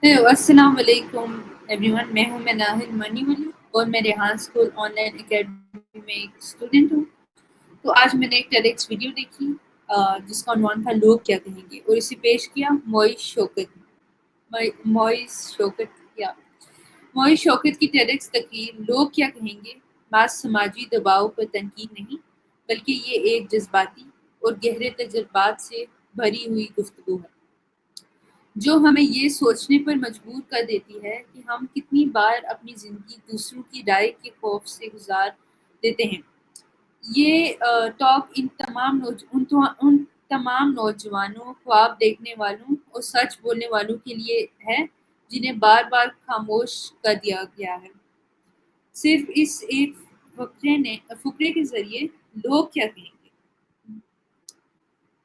Hello السلام علیکم every one, میں ہوں ناہل منی ولی اور میں Rehan school on line academy میں ایک اسٹوڈنٹ ہوں۔ تو آج میں نے ایک ٹیڈکس ویڈیو دیکھی جس کا عنوان تھا لوگ کیا کہیں گے، اور اسے پیش کیا معیز شوکت کی ٹیڈکس تقریر لوگ کیا کہیں گے بعض سماجی دباؤ پر تنقید نہیں، بلکہ یہ ایک جذباتی اور گہرے تجربات سے بھری ہوئی گفتگو ہے جو ہمیں یہ سوچنے پر مجبور کر دیتی ہے کہ ہم کتنی بار اپنی زندگی دوسروں کی رائے کے خوف سے گزار دیتے ہیں۔ یہ ٹاک ان تمام نوجوانوں، خواب دیکھنے والوں اور سچ بولنے والوں کے لیے ہے جنہیں بار بار خاموش کر دیا گیا ہے۔ صرف اس ایک فقرے کے ذریعے لوگ کیا کہیں گے۔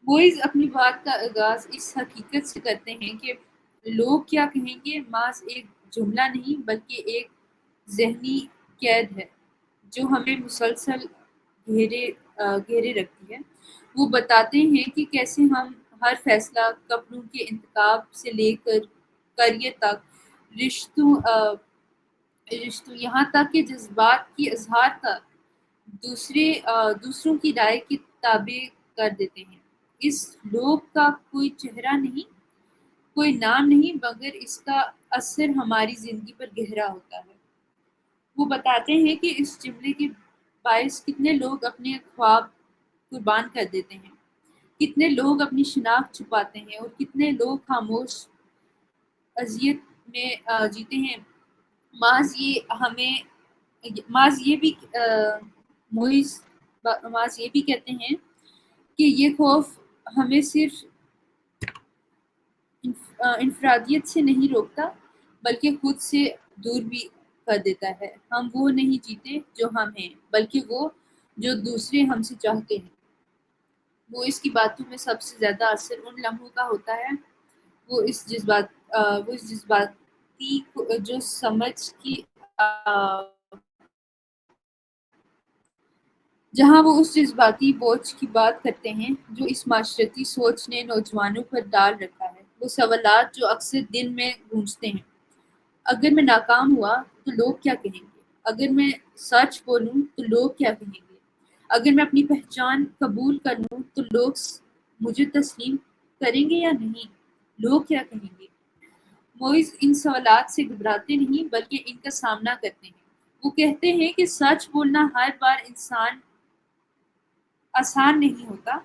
موئز اپنی بات کا آغاز اس حقیقت سے کرتے ہیں کہ لوگ کیا کہیں گے محض ایک جملہ نہیں، بلکہ ایک ذہنی قید ہے جو ہمیں مسلسل گھیرے رکھتی ہے۔ وہ بتاتے ہیں کہ کیسے ہم ہر فیصلہ، کپڑوں کے انتخاب سے لے کر کریئر تک، رشتوں یہاں تک کہ جذبات کی اظہار تک دوسروں کی رائے کی تابع کر دیتے ہیں۔ اس لوگ کا کوئی چہرہ نہیں، کوئی نام نہیں، مگر اس کا اثر ہماری زندگی پر گہرا ہوتا ہے۔ وہ بتاتے ہیں کہ اس جملے کے باعث کتنے لوگ اپنے خواب قربان کر دیتے ہیں، کتنے لوگ اپنی شناخت چھپاتے ہیں، اور کتنے لوگ خاموش اذیت میں جیتے ہیں۔ محض یہ ہمیں محض یہ بھی موئز محض یہ بھی کہتے ہیں کہ یہ خوف ہمیں صرف انفرادیت سے نہیں روکتا، بلکہ خود سے دور بھی کر دیتا ہے۔ ہم وہ نہیں جیتے جو ہم ہیں، بلکہ وہ جو دوسرے ہم سے چاہتے ہیں۔ وہ اس کی باتوں میں سب سے زیادہ اثر ان لمحوں کا ہوتا ہے وہ اس جذباتی جو سمجھ کی جہاں وہ اس جذباتی بوجھ کی بات کرتے ہیں جو اس معاشرتی سوچ نے نوجوانوں پر ڈال رکھا ہے، وہ سوالات جو اکثر دل میں گونجتے ہیں۔ اگر میں ناکام ہوا تو لوگ کیا کہیں گے؟ اگر میں سچ بولوں تو لوگ کیا کہیں گے؟ اگر میں اپنی پہچان قبول کر لوں تو لوگ مجھے تسلیم کریں گے یا نہیں؟ لوگ کیا کہیں گے؟ موئز ان سوالات سے گھبراتے نہیں، بلکہ ان کا سامنا کرتے ہیں۔ وہ کہتے ہیں کہ سچ بولنا ہر بار آسان نہیں ہوتا،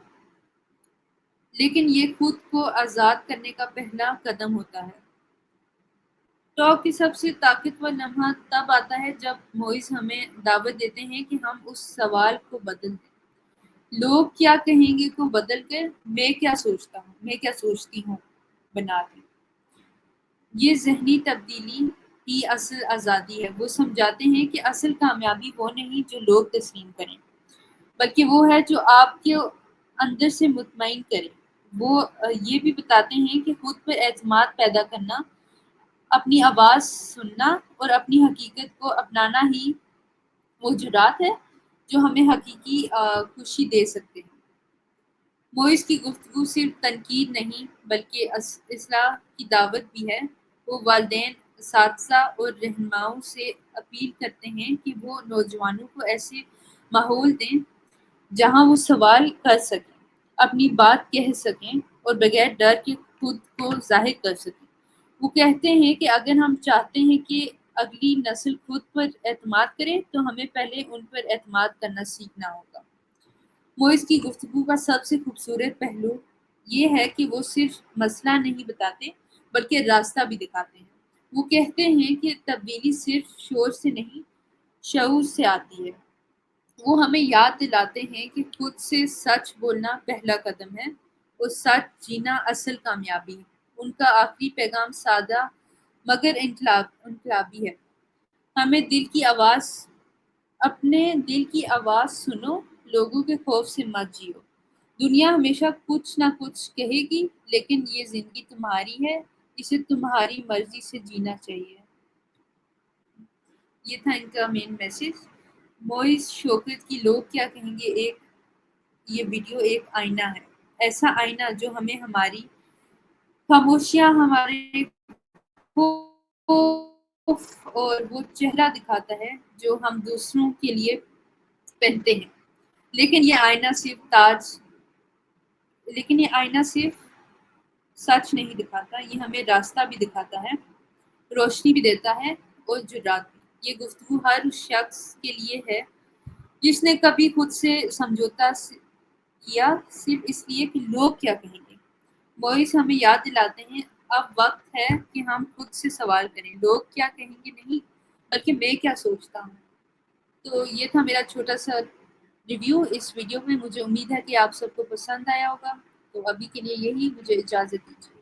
لیکن یہ خود کو آزاد کرنے کا پہلا قدم ہوتا ہے۔ ٹاک کی سب سے طاقتور لمحہ تب آتا ہے جب موئز ہمیں دعوت دیتے ہیں کہ ہم اس سوال کو بدل دیں، لوگ کیا کہیں گے کو بدل کر میں کیا سوچتی ہوں بنا دیں۔ یہ ذہنی تبدیلی ہی اصل آزادی ہے۔ وہ سمجھاتے ہیں کہ اصل کامیابی وہ نہیں جو لوگ تسلیم کریں، بلکہ وہ ہے جو آپ کے اندر سے مطمئن کرے۔ وہ یہ بھی بتاتے ہیں کہ خود پر اعتماد پیدا کرنا، اپنی آواز سننا اور اپنی حقیقت کو اپنانا ہی وہ جرات ہے جو ہمیں حقیقی خوشی دے سکتے ہیں۔ موئز کی گفتگو صرف تنقید نہیں بلکہ اصلاح کی دعوت بھی ہے۔ وہ والدین، اساتذہ اور رہنماؤں سے اپیل کرتے ہیں کہ وہ نوجوانوں کو ایسے ماحول دیں جہاں وہ سوال کر سکیں، اپنی بات کہہ سکیں اور بغیر ڈر کے خود کو ظاہر کر سکیں۔ وہ کہتے ہیں کہ اگر ہم چاہتے ہیں کہ اگلی نسل خود پر اعتماد کرے تو ہمیں پہلے ان پر اعتماد کرنا سیکھنا ہوگا۔ موئز کی گفتگو کا سب سے خوبصورت پہلو یہ ہے کہ وہ صرف مسئلہ نہیں بتاتے بلکہ راستہ بھی دکھاتے ہیں۔ وہ کہتے ہیں کہ تبدیلی صرف شور سے نہیں، شعور سے آتی ہے۔ وہ ہمیں یاد دلاتے ہیں کہ خود سے سچ بولنا پہلا قدم ہے اور سچ جینا اصل کامیابی ہے۔ ان کا آخری پیغام سادہ مگر انقلابی ہے۔ ہمیں اپنے دل کی آواز سنو، لوگوں کے خوف سے مت جیو۔ دنیا ہمیشہ کچھ نہ کچھ کہے گی، لیکن یہ زندگی تمہاری ہے، اسے تمہاری مرضی سے جینا چاہیے۔ یہ تھا ان کا مین میسج۔ موئز شوکت کی لوگ کیا کہیں گے یہ ویڈیو ایک آئینہ ہے، ایسا آئینہ جو ہمیں ہماری خاموشیاں، ہمارے خوف اور وہ چہرہ دکھاتا ہے جو ہم دوسروں کے لیے پہنتے ہیں، لیکن یہ آئینہ صرف سچ نہیں دکھاتا، یہ ہمیں راستہ بھی دکھاتا ہے، روشنی بھی دیتا ہے اور جرات بھی۔ یہ گفتگو ہر اس شخص کے لیے ہے جس نے کبھی خود سے سمجھوتا کیا صرف اس لیے کہ لوگ کیا کہیں گے۔ موئس ہمیں یاد دلاتے ہیں اب وقت ہے کہ ہم خود سے سوال کریں، لوگ کیا کہیں گے نہیں، بلکہ میں کیا سوچتا ہوں۔ تو یہ تھا میرا چھوٹا سا ریویو اس ویڈیو میں، مجھے امید ہے کہ آپ سب کو پسند آیا ہوگا۔ تو ابھی کے لیے یہی، مجھے اجازت دیجیے۔